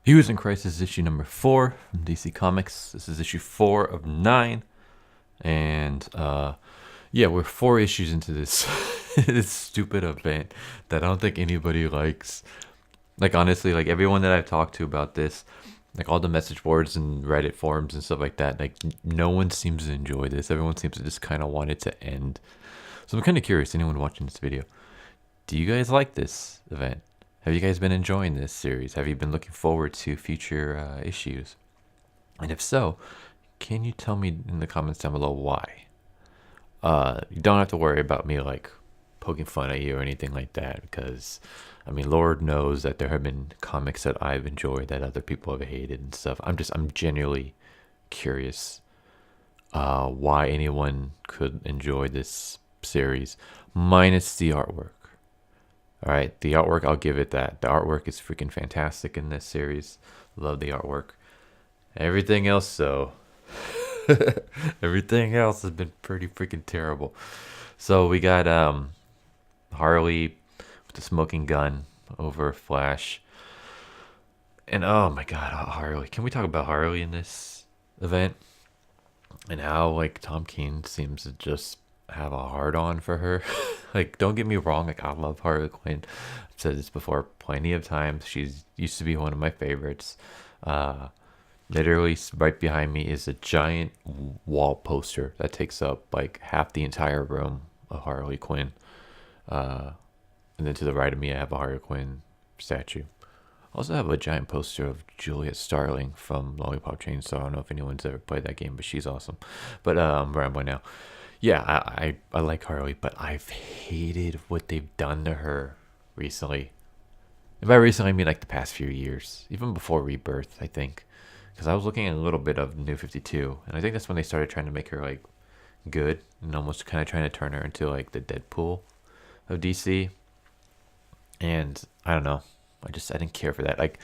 Heroes in Crisis issue number 4 from DC Comics. This is issue 4 of 9. And yeah, we're 4 issues into this this stupid event that I don't think anybody likes. Like honestly, like everyone that I've talked to about this, like all the message boards and Reddit forums and stuff like that, like no one seems to enjoy this. Everyone seems to just kind of want it to end. So I'm kind of curious, anyone watching this video, do you guys like this event? Have you guys been enjoying this series? Have you been looking forward to future issues? And if so, can you tell me in the comments down below why? You don't have to worry about me like poking fun at you or anything like that, because I mean, Lord knows that there have been comics that I've enjoyed that other people have hated and stuff. I'm genuinely curious why anyone could enjoy this series, minus the artwork. All right, the artwork, I'll give it that. The artwork is freaking fantastic in this series. Love the artwork. Everything else, though, everything else has been pretty freaking terrible. So we got Harley with the smoking gun over Flash. And oh my god, Harley. Can we talk about Harley in this event? And how like Tom King seems to just have a hard on for her. Like, don't get me wrong, like I love Harley Quinn. I've said this before plenty of times. She's used to be one of my favorites. Literally right behind me is a giant wall poster that takes up like half the entire room of Harley Quinn. And then to the right of me, I have a Harley Quinn statue. I also have a giant poster of Juliet Starling from Lollipop Chainsaw. I don't know if anyone's ever played that game, but she's awesome. But I'm rambling now. Yeah, I like Harley, but I've hated what they've done to her recently. And by recently, I mean like the past few years, even before Rebirth, I think. Because I was looking at a little bit of New 52, and I think that's when they started trying to make her like good and almost kind of trying to turn her into like the Deadpool of DC. And I don't know, I didn't care for that. Like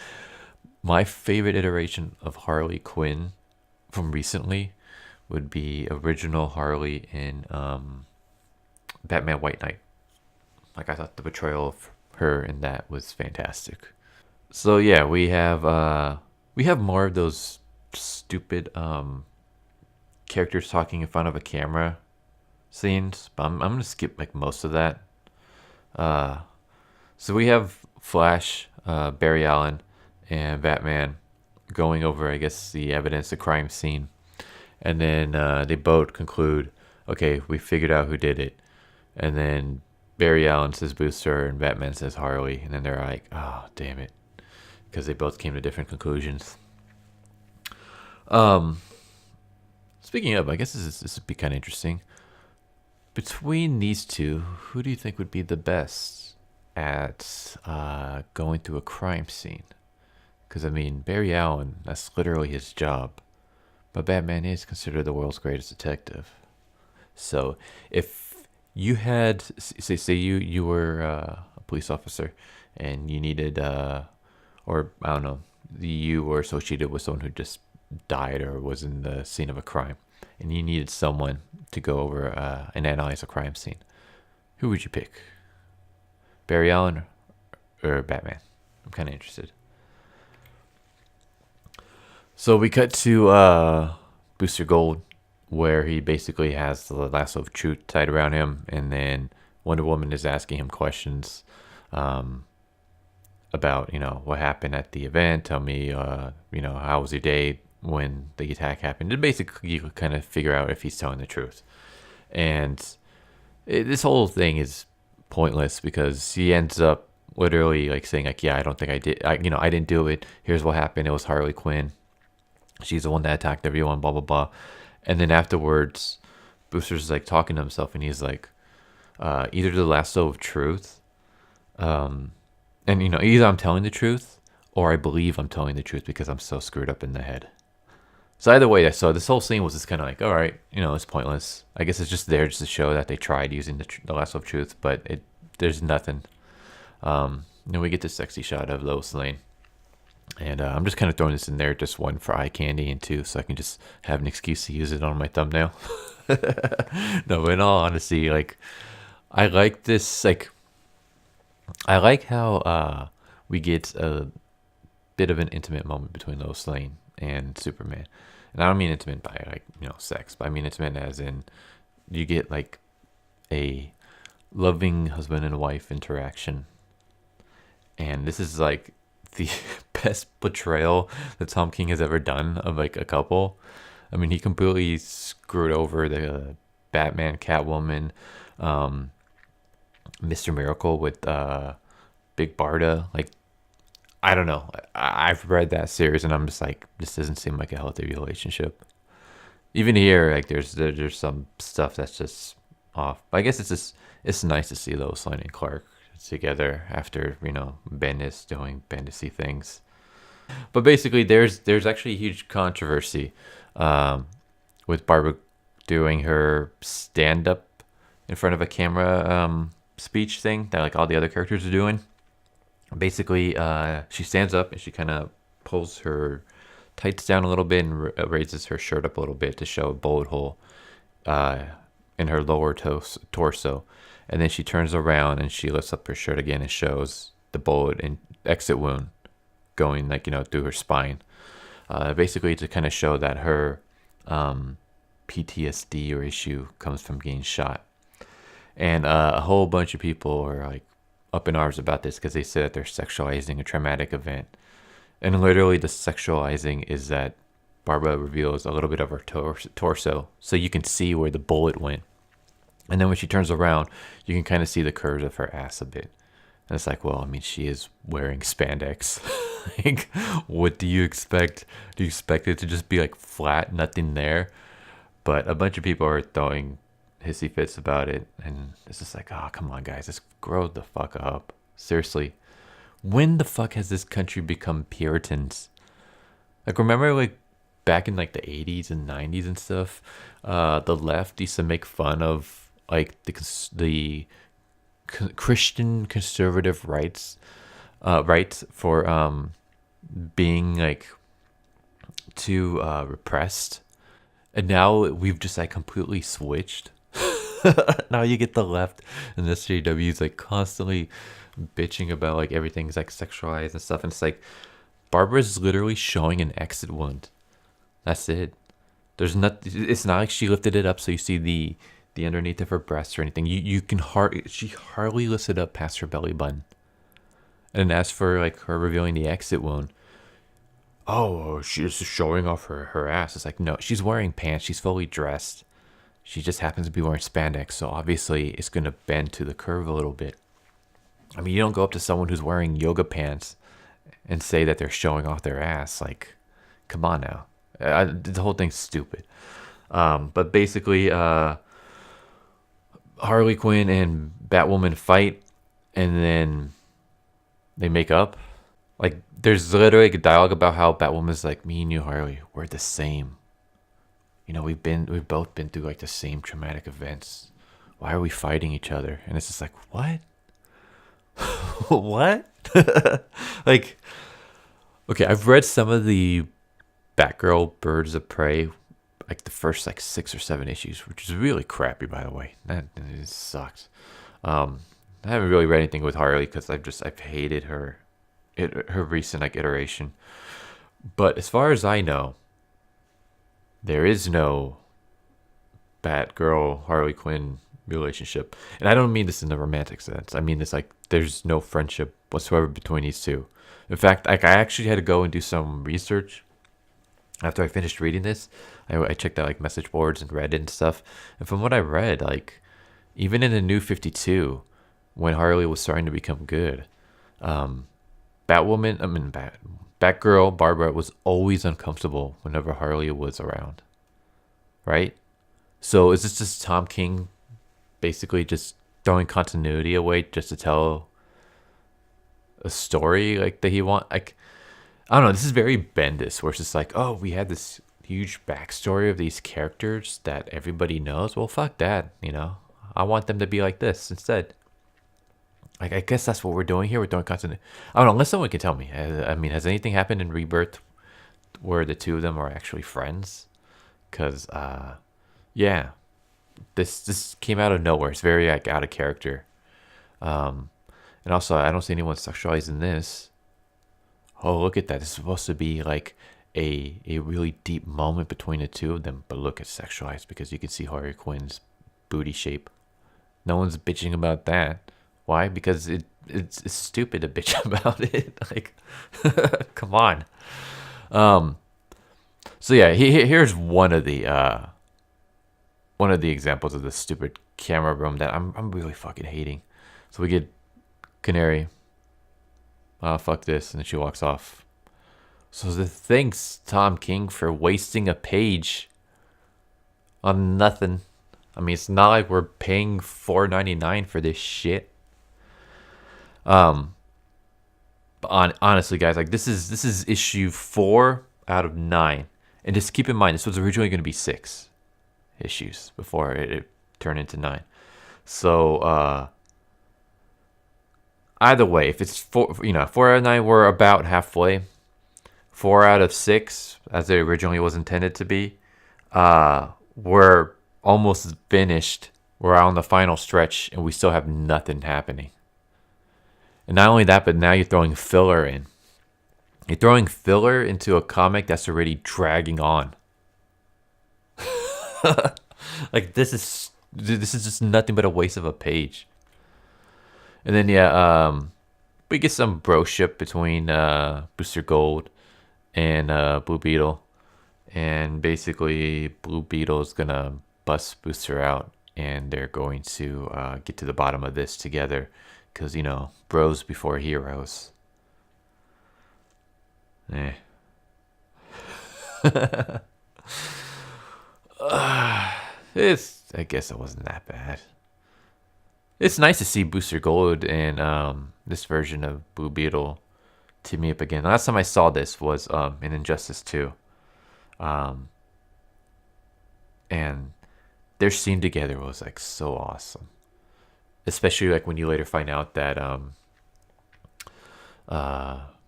my favorite iteration of Harley Quinn from recently would be original Harley in Batman White Knight. Like I thought the portrayal of her in that was fantastic. So yeah, we have more of those stupid characters talking in front of a camera scenes, but I'm gonna skip like most of that. So we have Flash, Barry Allen, and Batman going over, I guess, the evidence, the crime scene. And then they both conclude, okay, we figured out who did it. And then Barry Allen says Booster and Batman says Harley. And then they're like, oh, damn it. Because they both came to different conclusions. Speaking of, I guess this would be kind of interesting. Between these two, who do you think would be the best at going through a crime scene? Because, I mean, Barry Allen, that's literally his job. But Batman is considered the world's greatest detective. So if you had, say you were a police officer and you needed, or I don't know, you were associated with someone who just died or was in the scene of a crime, and you needed someone to go over and analyze a crime scene, who would you pick? Barry Allen or Batman? I'm kind of interested. So we cut to Booster Gold, where he basically has the lasso of truth tied around him, and then Wonder Woman is asking him questions about, what happened at the event. Tell me, how was your day when the attack happened? And basically, you could kind of figure out if he's telling the truth. And this whole thing is pointless because he ends up literally like saying like, yeah, I don't think I did. I didn't do it. Here's what happened. It was Harley Quinn. She's the one that attacked everyone, blah, blah, blah. And then afterwards, Booster's like talking to himself, and he's like, either the lasso of truth, and either I'm telling the truth or I believe I'm telling the truth because I'm so screwed up in the head. So either way, so this whole scene was just kind of like, all right, it's pointless. I guess it's just there just to show that they tried using the lasso of truth, but there's nothing. Then we get this sexy shot of Lois Lane. And I'm just kind of throwing this in there, just one for eye candy, and two so I can just have an excuse to use it on my thumbnail. No, but in all honesty, like I like this. Like I like how we get bit of an intimate moment between Lois Lane and Superman. And I don't mean intimate by like, sex, but I mean intimate as in you get like a loving husband and wife interaction. And this is like the best portrayal that Tom King has ever done of like a couple. I mean, he completely screwed over the Batman, Catwoman, um, Mr. Miracle with Big Barda. Like, I don't know. I've read that series and I'm just like, this doesn't seem like a healthy relationship. Even here, like, there's some stuff that's just off. I guess it's nice to see Lois Lane and Clark together after Bendis doing Bendisy things. But basically, there's actually a huge controversy um, with Barbara doing her stand up in front of a camera speech thing that like all the other characters are doing. Basically, she stands up and she kind of pulls her tights down a little bit and raises her shirt up a little bit to show a bullet hole uh, in her lower torso. And then she turns around and she lifts up her shirt again and shows the bullet and exit wound going like through her spine. Basically to kind of show that her PTSD or issue comes from getting shot. And a whole bunch of people are like up in arms about this because they say that they're sexualizing a traumatic event. And literally, the sexualizing is that Barbara reveals a little bit of her torso so you can see where the bullet went. And then when she turns around, you can kind of see the curves of her ass a bit. And it's like, well, I mean, she is wearing spandex. Like, what do you expect? Do you expect it to just be like flat, nothing there? But a bunch of people are throwing hissy fits about it. And it's just like, oh, come on, guys. Just grow the fuck up. Seriously. When the fuck has this country become Puritans? Like, remember, like, back in, like, the 80s and 90s and stuff, the left used to make fun of, like, the Christian conservative rights for being, like, too repressed. And now we've just, like, completely switched. Now you get the left and the SJWs, like, constantly bitching about like everything's like sexualized and stuff, and it's like Barbara's literally showing an exit wound. That's it. There's not. It's not like she lifted it up so you see the underneath of her breast or anything. You can she hardly lifts it up past her belly button. And as for like her revealing the exit wound, oh, she's showing off her ass. It's like, no, she's wearing pants. She's fully dressed. She just happens to be wearing spandex, so obviously it's gonna bend to the curve a little bit. I mean, you don't go up to someone who's wearing yoga pants and say that they're showing off their ass. Like, come on now. The whole thing's stupid. But basically, Harley Quinn and Batwoman fight, and then they make up. Like, there's literally a dialogue about how Batwoman's like, me and you, Harley, we're the same. We've both been through like the same traumatic events. Why are we fighting each other? And it's just like, what? What? Like, okay, I've read some of the Batgirl Birds of Prey, like the first like 6 or 7 issues, which is really crappy, by the way. That it sucks. I haven't really read anything with Harley because I've hated her recent like iteration. But as far as I know, there is no Batgirl Harley Quinn relationship. And I don't mean this in the romantic sense. I mean this like there's no friendship whatsoever between these two. In fact, like, I actually had to go and do some research after I finished reading this. I checked out like message boards and Reddit and stuff. And from what I read, like even in the New 52, when Harley was starting to become good, Batgirl Barbara was always uncomfortable whenever Harley was around. Right? So is this just Tom King basically just throwing continuity away just to tell a story like that he like, I don't know, this is very Bendis where it's just like, oh, we had this huge backstory of these characters that everybody knows. Well, fuck that, I want them to be like this instead. Like, I guess that's what we're doing here. We're doing continuity. I don't know, unless someone can tell me. I mean, has anything happened in Rebirth where the two of them are actually friends? Because yeah, this came out of nowhere. It's very like out of character. And also, I don't see anyone sexualizing this. oh, look at that. This is supposed to be like a really deep moment between the two of them, but look, it's sexualized because you can see Harley Quinn's booty shape. No one's bitching about that. Why? Because it's stupid to bitch about it. Like, come on. So yeah, here's one of the examples of the stupid camera room that I'm really fucking hating. So we get Canary. Fuck this, and then she walks off. So thanks Tom King for wasting a page on nothing. I mean, it's not like we're paying $4.99 for this shit. Honestly, guys, like this is issue 4 out of 9, and just keep in mind this was originally going to be 6 issues before it turned into 9. So either way, if it's 4 out of 9, we're about halfway. 4 out of 6, as it originally was intended to be, we're almost finished. We're on the final stretch, and we still have nothing happening. And not only that, but now you're throwing filler in. You're throwing filler into a comic that's already dragging on. Like this is just nothing but a waste of a page. And then we get some broship between Booster Gold and Blue Beetle, and basically Blue Beetle is gonna bust Booster out, and they're going to get to the bottom of this together, because bros before heroes. I guess it wasn't that bad. It's nice to see Booster Gold and this version of Blue Beetle team me up again. Last time I saw this was in Injustice 2. And their scene together was like so awesome. Especially like when you later find out that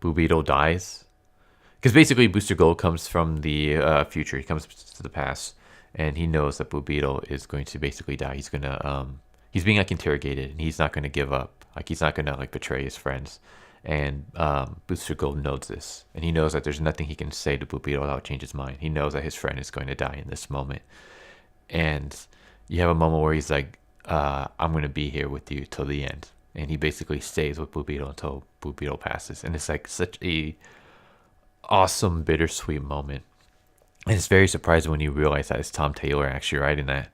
Blue Beetle dies. Because basically Booster Gold comes from the future. He comes to the past, and he knows that Blue Beetle is going to basically die. He's gonna he's being like interrogated, and he's not gonna give up. Like he's not gonna like betray his friends. And Booster Gold knows this, and he knows that there's nothing he can say to Blue Beetle without change his mind. He knows that his friend is going to die in this moment, and you have a moment where he's like, "I'm gonna be here with you till the end," and he basically stays with Blue Beetle until Blue Beetle passes, and it's like such a awesome bittersweet moment. And it's very surprising when you realize that it's Tom Taylor actually writing that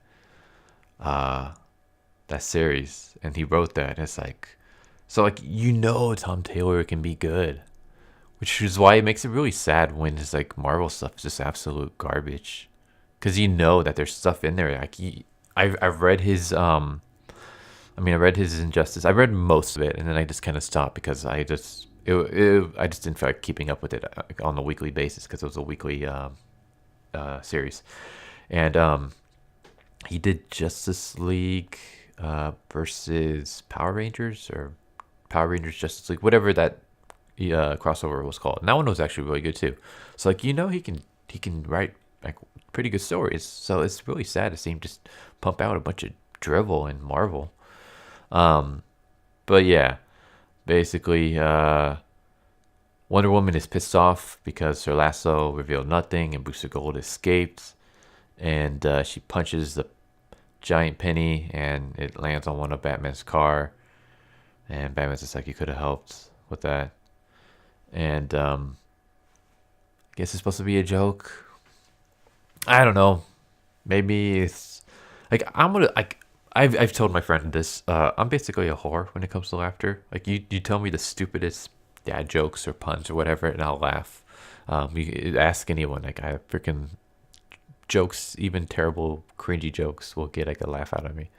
series, and he wrote that. And it's like, so like Tom Taylor can be good, which is why it makes it really sad when it's like Marvel stuff is just absolute garbage, because that there's stuff in there. Like I've read his I read his Injustice. I read most of it, and then I just kind of stopped because I just didn't feel like keeping up with it on a weekly basis, because it was a weekly series. And he did Justice League versus Power Rangers, or Power Rangers Justice League, whatever that crossover was called. And that one was actually really good too. So like he can write like pretty good stories. So it's really sad to see him just pump out a bunch of drivel in Marvel. But yeah, basically Wonder Woman is pissed off because her lasso revealed nothing, and Booster Gold escaped, and she punches the giant penny, and it lands on one of Batman's car, and Batman's just like, you could have helped with that. And I guess it's supposed to be a joke. I don't know. Maybe it's like I've told my friend this. I'm basically a whore when it comes to laughter. Like you tell me the stupidest dad jokes or puns or whatever, and I'll laugh. You ask anyone, like I freaking jokes, even terrible cringy jokes will get like a laugh out of me.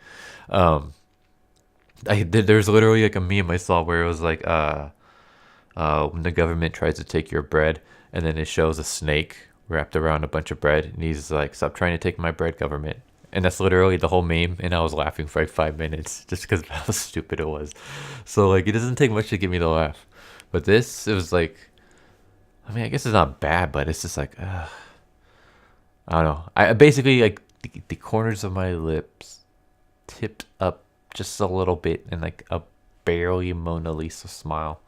There's literally like a meme I saw where it was like when the government tries to take your bread, and then it shows a snake wrapped around a bunch of bread, and he's like, "Stop trying to take my bread, government." And that's literally the whole meme, and I was laughing for like 5 minutes just because of how stupid it was. So like it doesn't take much to get me to laugh. But this, it was like, I mean, I guess it's not bad, but it's just like, I don't know. I basically, like, the corners of my lips tipped up just a little bit, and like a barely Mona Lisa smile.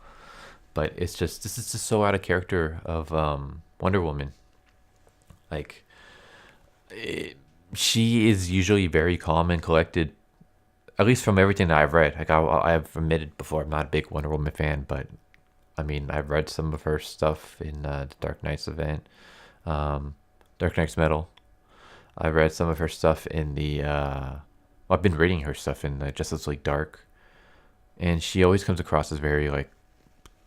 But this is just so out of character of Wonder Woman. Like, it, she is usually very calm and collected, at least from everything that I've read. Like I've admitted before, I'm not a big Wonder Woman fan, but I mean, I've read some of her stuff in the Dark Knights event, Dark Knights Metal. I read some of her stuff in the. I've been reading her stuff in the Justice League Dark, and she always comes across as very like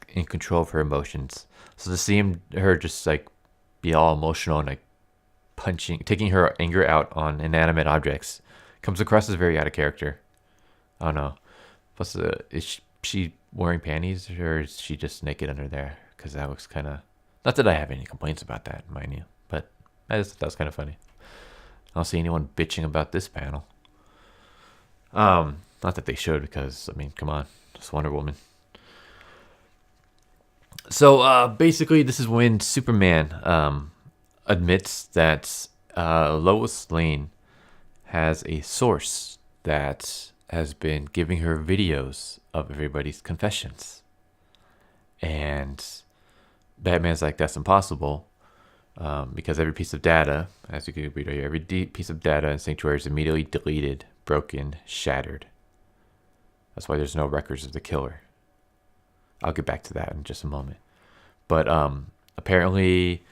in control of her emotions. So to see her just like be all emotional and like taking her anger out on inanimate objects, comes across as very out of character. I don't know. Plus, is she wearing panties or is she just naked under there? Because that looks kind of. Not that I have any complaints about that, mind you, but I just thought that was kind of funny. I don't see anyone bitching about this panel. Not that they should, because I mean, come on, it's Wonder Woman. So basically, this is when Superman admits that Lois Lane has a source that has been giving her videos of everybody's confessions. And Batman's like, that's impossible. Because every piece of data, as you can read here, every piece of data in Sanctuary is immediately deleted, broken, shattered. That's why there's no records of the killer. I'll get back to that in just a moment. But apparently,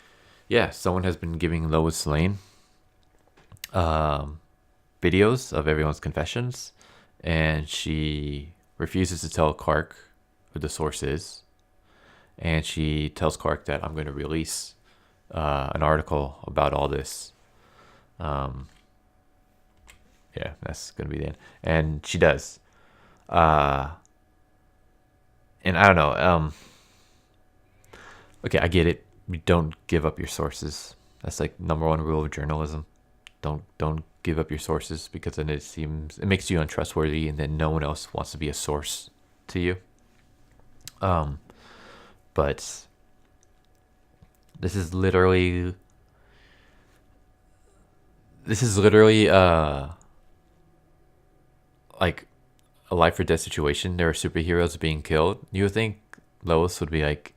yeah, someone has been giving Lois Lane videos of everyone's confessions, and she refuses to tell Clark who the source is. And she tells Clark that I'm going to release an article about all this. Yeah, that's going to be the end. And she does. And I don't know. Okay, I get it. You don't give up your sources. That's like number one rule of journalism. Don't give up your sources, because then it makes you untrustworthy, and then no one else wants to be a source to you. But this is literally like a life or death situation. There are superheroes being killed. You would think Lois would be like,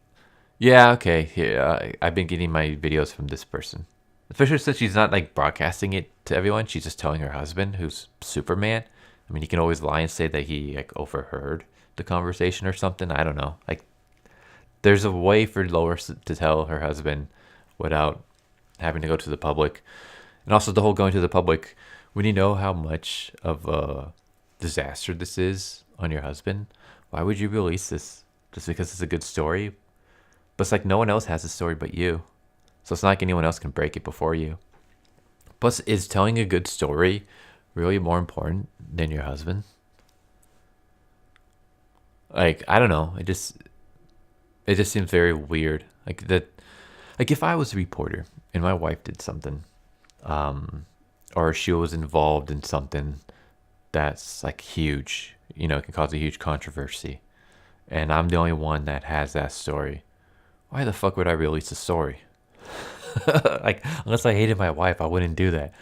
yeah, okay, here, I've been getting my videos from this person. Especially since she's not like broadcasting it to everyone. She's just telling her husband, who's Superman. I mean, he can always lie and say that he like overheard the conversation or something. I don't know. Like, there's a way for Lois to tell her husband without having to go to the public. And also the whole going to the public, when you know how much of a disaster this is on your husband, why would you release this? Just because it's a good story? But it's like no one else has a story but you. So it's not like anyone else can break it before you. Plus, is telling a good story really more important than your husband? Like, I don't know. It just seems very weird. Like that. Like if I was a reporter and my wife did something, or she was involved in something that's like huge, it can cause a huge controversy, and I'm the only one that has that story, why the fuck would I release a story? Like, unless I hated my wife, I wouldn't do that.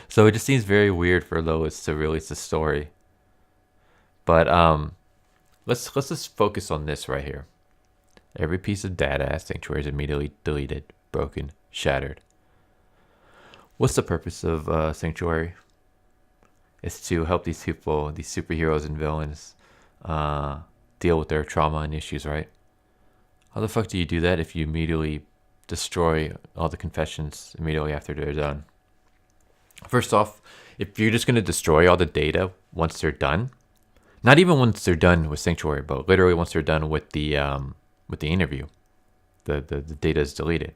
So it just seems very weird for Lois to release a story. But let's just focus on this right here. Every piece of data at Sanctuary is immediately deleted, broken, shattered. What's the purpose of Sanctuary? It's to help these people, these superheroes and villains, deal with their trauma and issues, right? How the fuck do you do that if you immediately destroy all the confessions immediately after they're done? First off, if you're just going to destroy all the data once they're done, not even once they're done with Sanctuary, but literally once they're done with the interview, the data is deleted.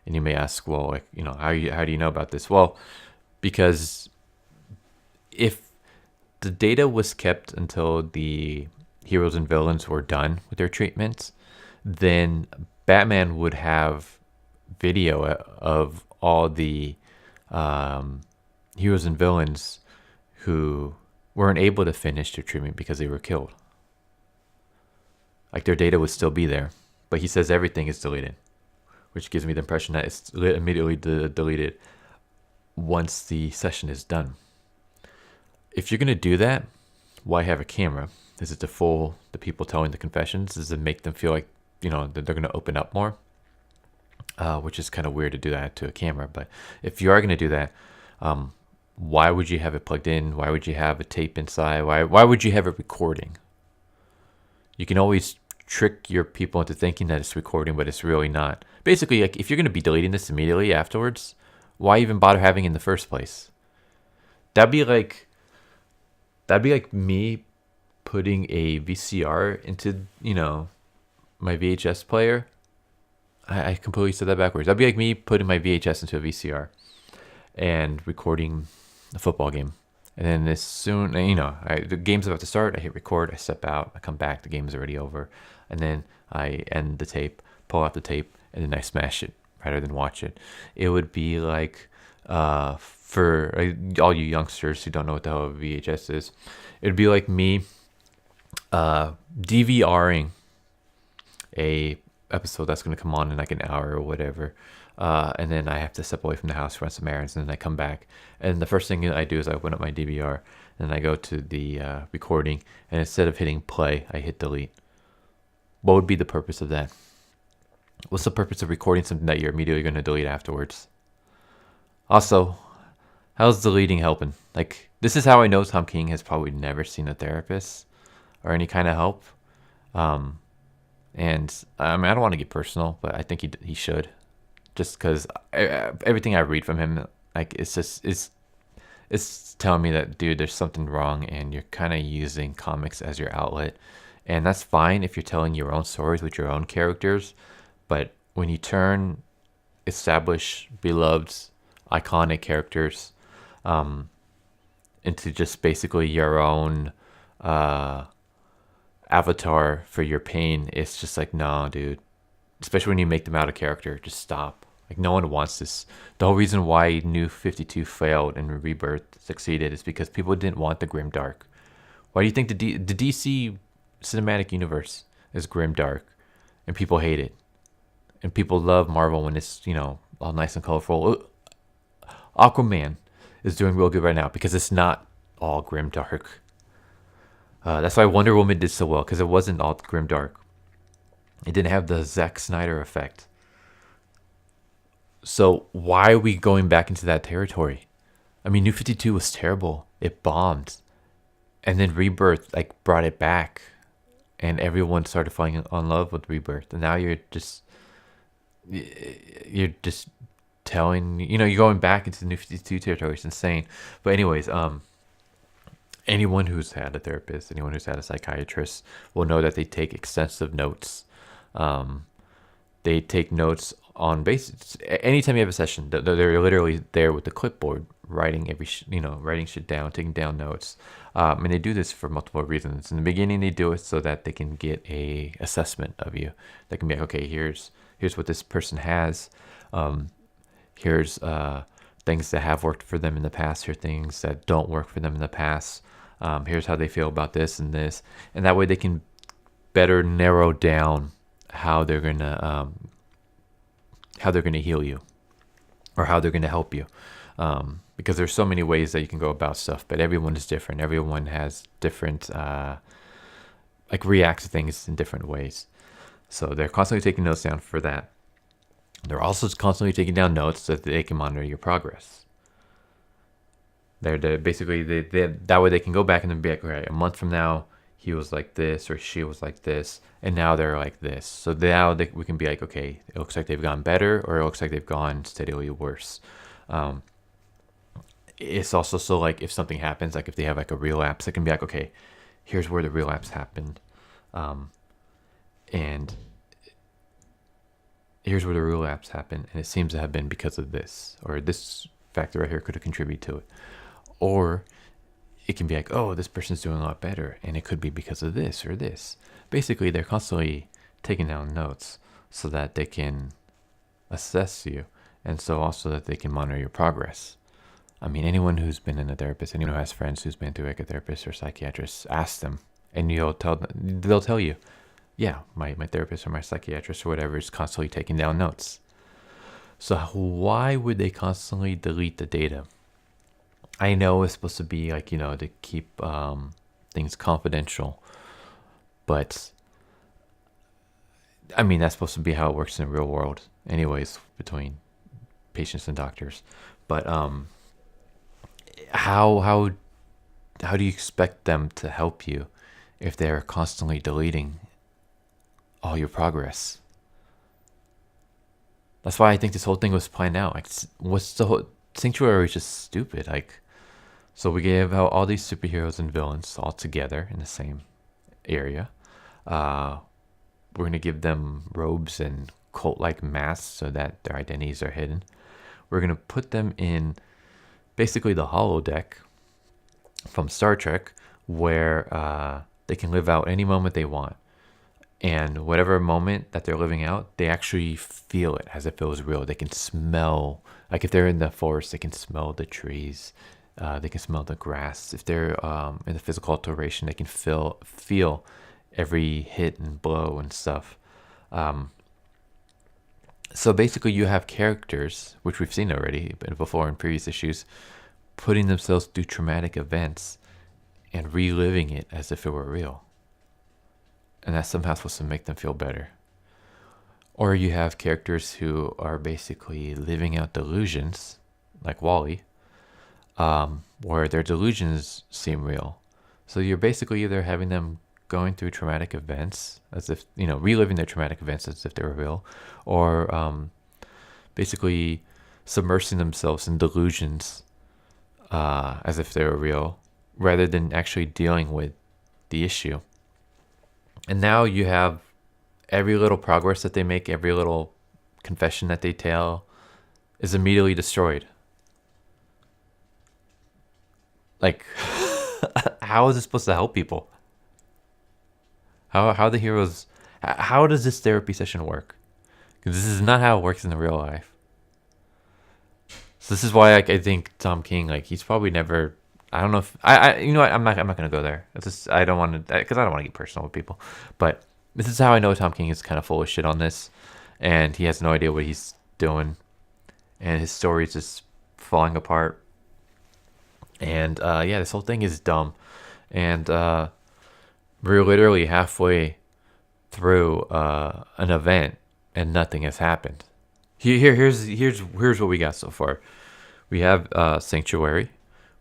And you may ask, well, like, how do you know about this? Well, because if the data was kept until the heroes and villains were done with their treatments, then Batman would have video of all the heroes and villains who weren't able to finish their treatment because they were killed. Like, their data would still be there, but he says everything is deleted, which gives me the impression that it's immediately deleted once the session is done. If you're going to do that, why have a camera? Is it to fool the people telling the confessions? Does it make them feel like they're going to open up more, which is kind of weird to do that to a camera. But if you are going to do that, why would you have it plugged in? Why would you have a tape inside? Why would you have it recording? You can always trick your people into thinking that it's recording, but it's really not. Basically, like, if you're going to be deleting this immediately afterwards, why even bother having it in the first place? That'd be like me putting a VCR into, my VHS player. I completely said that backwards. That'd be like me putting my VHS into a VCR and recording a football game. And then as soon, the game's about to start, I hit record, I step out, I come back, the game's already over. And then I end the tape, pull out the tape, and then I smash it rather than watch it. It would be like, for all you youngsters who don't know what the hell a VHS is, it would be like me DVRing a episode that's going to come on in like an hour or whatever. And then I have to step away from the house, run some errands, and then I come back. And the first thing I do is I open up my DVR, and then I go to the recording, and instead of hitting play, I hit delete. What would be the purpose of that? What's the purpose of recording something that you're immediately going to delete afterwards? Also, how's deleting helping? Like, this is how I know Tom King has probably never seen a therapist or any kind of help. And I mean, I don't want to get personal, but I think he should. Just because everything I read from him, like, it's telling me that, dude, there's something wrong, and you're kind of using comics as your outlet, and that's fine if you're telling your own stories with your own characters. But when you turn established, beloved, iconic characters into just basically your own avatar for your pain, it's just like, no, dude. Especially when you make them out of character, just stop. Like, no one wants this. The whole reason why New 52 failed and Rebirth succeeded is because people didn't want the grim dark. Why do you think the DC cinematic universe is grim dark, and people hate it, and people love Marvel when it's all nice and colorful? Aquaman is doing real good right now because it's not all grim dark. That's why Wonder Woman did so well, because it wasn't all grim dark. It didn't have the Zack Snyder effect. So why are we going back into that territory? I mean, New 52 was terrible. It bombed. And then Rebirth brought it back. And everyone started falling in love with Rebirth. And now you're just telling, you're going back into the New 52 territory. It's insane. But anyways, anyone who's had a therapist, anyone who's had a psychiatrist will know that they take extensive notes. They take notes on anytime you have a session. They're literally there with the clipboard, writing writing shit down, taking down notes. And they do this for multiple reasons. In the beginning, they do it so that they can get a assessment of you. They can be like, okay, here's what this person has. Here's things that have worked for them in the past. Here are things that don't work for them in the past. Here's how they feel about this and this, and that way they can better narrow down how they're gonna heal you, or how they're gonna help you, because there's so many ways that you can go about stuff, but everyone is different. Everyone has different reacts to things in different ways. So they're constantly taking notes down for that. They're also constantly taking down notes so that they can monitor your progress. They're basically that way they can go back and then be like, all right, a month from now, he was like this or she was like this, and now they're like this. So now we can be like, okay, it looks like they've gone better, or it looks like they've gone steadily worse. It's also so, like, if something happens, like if they have like a relapse, it can be like, okay, here's where the relapse happened, and here's where the relapse happened, and it seems to have been because of this, or this factor right here could have contributed to it. Or it can be like, oh, this person's doing a lot better, and it could be because of this or this. Basically, they're constantly taking down notes so that they can assess you, and so also that they can monitor your progress. I mean, anyone who's been in a therapist, anyone who has friends who's been to like a therapist or psychiatrist, ask them, and they'll tell you, yeah, my therapist or my psychiatrist or whatever is constantly taking down notes. So why would they constantly delete the data? I know it's supposed to be like, to keep things confidential, but I mean, that's supposed to be how it works in the real world, anyways, between patients and doctors. But how how how do you expect them to help you if they're constantly deleting all your progress? That's why I think this whole thing was planned out. Like, what's the whole Sanctuary is just stupid. Like, so we gave out all these superheroes and villains all together in the same area. Uh, we're gonna give them robes and cult-like masks so that their identities are hidden. We're gonna put them in basically the holodeck from Star Trek, where they can live out any moment they want. And whatever moment that they're living out, they actually feel it as if it was real. They can smell, like if they're in the forest, they can smell the trees. They can smell the grass. If they're in the physical alteration, they can feel every hit and blow and stuff. So basically, you have characters, which we've seen already before in previous issues, putting themselves through traumatic events and reliving it as if it were real. And that's somehow supposed to make them feel better. Or you have characters who are basically living out delusions, like Wally, where their delusions seem real. So you're basically either having them going through traumatic events as if, reliving their traumatic events as if they were real, or basically submersing themselves in delusions as if they were real, rather than actually dealing with the issue. And now you have every little progress that they make, every little confession that they tell is immediately destroyed. Like, how is this supposed to help people? How the heroes... How does this therapy session work? Because this is not how it works in the real life. So this is why I think Tom King, he's probably never... I don't know if you know what, I'm not gonna go there. It's just I don't want to, because I don't want to get personal with people. But this is how I know Tom King is kind of full of shit on this, and he has no idea what he's doing, and his story is just falling apart. And this whole thing is dumb, and we're literally halfway through an event, and nothing has happened. Here's what we got so far. We have Sanctuary.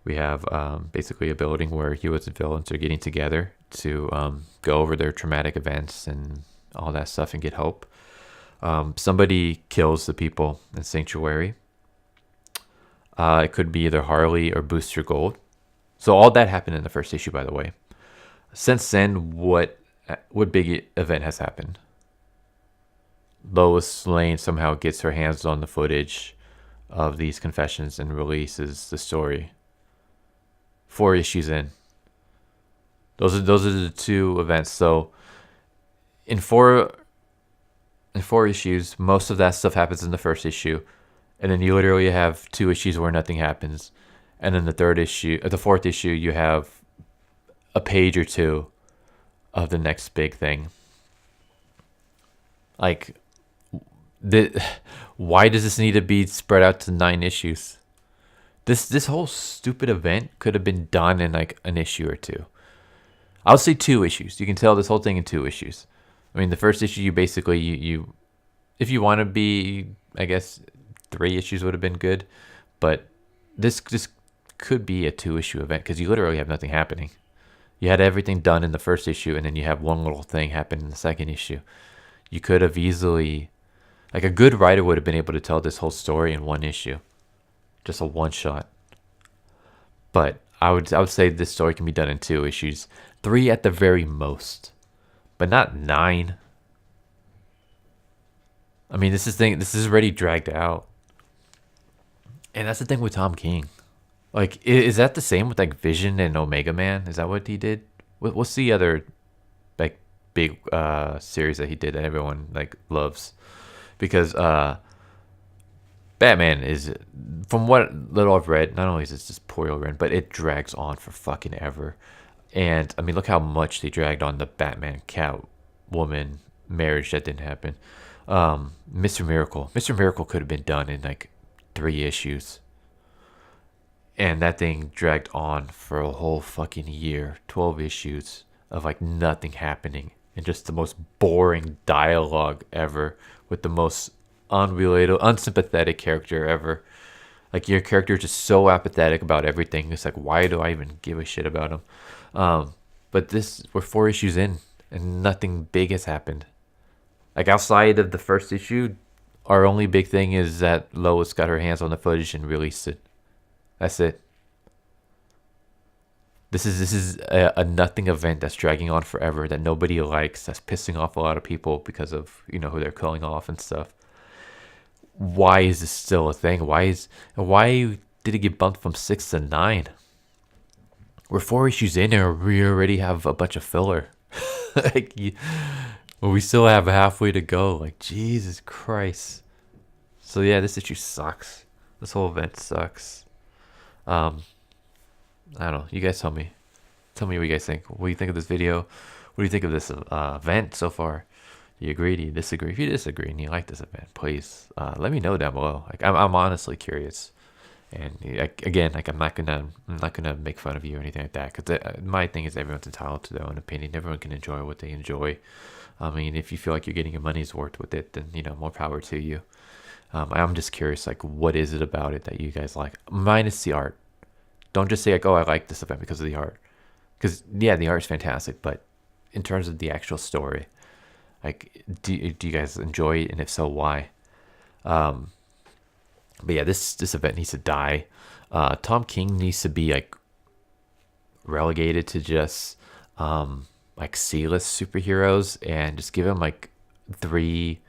We have basically a building where heroes and villains are getting together to go over their traumatic events and all that stuff and get hope. Somebody kills the people in Sanctuary. It could be either Harley or Booster Gold. So all that happened in the first issue, by the way. Since then, what big event has happened? Lois Lane somehow gets her hands on the footage of these confessions and releases the story. 4 issues in. Those are the 2 events. So in four issues, most of that stuff happens in the first issue, and then you literally have 2 issues where nothing happens, and then the 4th issue, you have a page or 2 of the next big thing. Why does this need to be spread out to 9 issues? This whole stupid event could have been done in an issue or 2. I'll say 2 issues. You can tell this whole thing in 2 issues. I mean, the first issue, you basically, you if you want to be, I guess 3 issues would have been good, but this could be a 2-issue event because you literally have nothing happening. You had everything done in the first issue, and then you have one little thing happen in the second issue. You could have easily, a good writer would have been able to tell this whole story in 1 issue. Just a one-shot. But I would say this story can be done in 2 issues. 3 at the very most. But not 9. I mean, this is already dragged out. And that's the thing with Tom King. Is that the same with Vision and Omega Man? Is that what he did? What's the other big series that he did that everyone loves? Because Batman is, from what little I've read, not only is it just poorly written, but it drags on for fucking ever. And I mean, look how much they dragged on the Batman Catwoman marriage that didn't happen. Mr. Miracle could have been done in 3 issues, and that thing dragged on for a whole fucking year. 12 issues of nothing happening. and just the most boring dialogue ever with the most unrelatable, unsympathetic character ever. Like your character is just so apathetic about everything. It's like, why do I even give a shit about him? But we're 4 issues in, and nothing big has happened. Like outside of the first issue, our only big thing is that Lois got her hands on the footage and released it. That's it. This is a nothing event that's dragging on forever that nobody likes. That's pissing off a lot of people because of who they're killing off and stuff. Why is this still a thing? Why did it get bumped from 6 to 9? We're 4 issues in and we already have a bunch of filler. like we still have halfway to go. Like Jesus Christ. So yeah, this issue sucks. This whole event sucks. I don't know. You guys tell me. Tell me what you guys think. What do you think of this video? What do you think of this event so far? Do you agree? Do you disagree? If you disagree and you like this event, please let me know down below. Like I'm honestly curious. And again, like I'm not gonna make fun of you or anything like that. Because my thing is everyone's entitled to their own opinion. Everyone can enjoy what they enjoy. I mean, if you feel like you're getting your money's worth with it, then more power to you. I'm just curious, like, what is it about it that you guys like? Minus the art. Don't just say like, oh, I like this event because of the art. Because yeah, the art's fantastic, but in terms of the actual story, like, do you guys enjoy it, and if so, why? But yeah, this event needs to die. Tom King needs to be like relegated to just like C-list superheroes and just give him like 3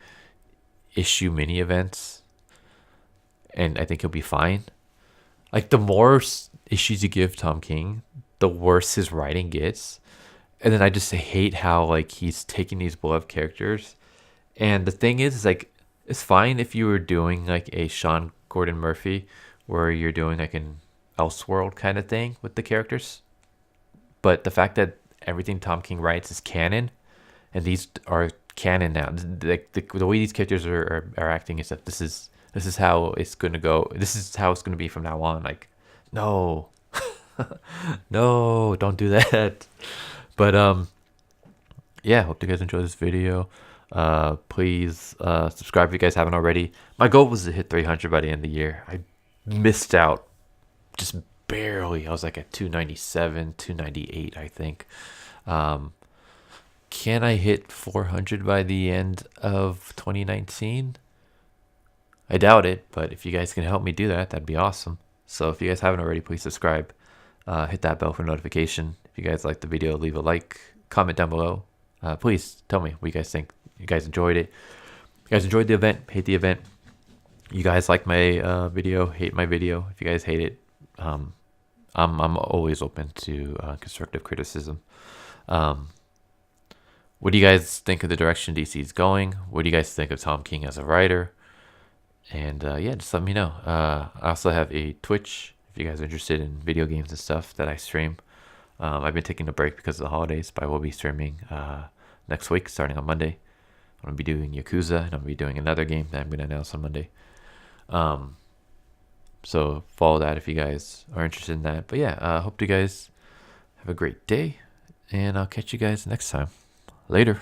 issue mini events, and I think he'll be fine. Like the more issues you give Tom King, the worse his writing gets. And then I just hate how like he's taking these beloved characters. And the thing is like it's fine if you were doing like a Sean Gordon Murphy where you're doing like an Elseworld kind of thing with the characters. But the fact that everything Tom King writes is canon, and these are canon now. The way these characters are acting is that this is how it's gonna go. This is how it's gonna be from now on. Like, no, no, don't do that. But yeah, hope you guys enjoy this video. Please subscribe if you guys haven't already. My goal was to hit 300 by the end of the year. I missed out just barely. I was like at 297, 298, I think. Can I hit 400 by the end of 2019? I doubt it, but if you guys can help me do that, that'd be awesome. So if you guys haven't already, please subscribe. Hit that bell for notification. If you guys liked the video, leave a like, comment down below. Please tell me what you guys think. You guys enjoyed it? You guys enjoyed the event? Hate the event? You guys like my video? Hate my video? If you guys hate it, I'm always open to constructive criticism. What do you guys think of the direction DC is going? What do you guys think of Tom King as a writer? And yeah, just let me know. I also have a Twitch if you guys are interested in video games and stuff that I stream. I've been taking a break because of the holidays, but I will be streaming next week starting on Monday. I'm going to be doing Yakuza, and I'm going to be doing another game that I'm going to announce on Monday. So follow that if you guys are interested in that. But yeah, I hope you guys have a great day, and I'll catch you guys next time. Later.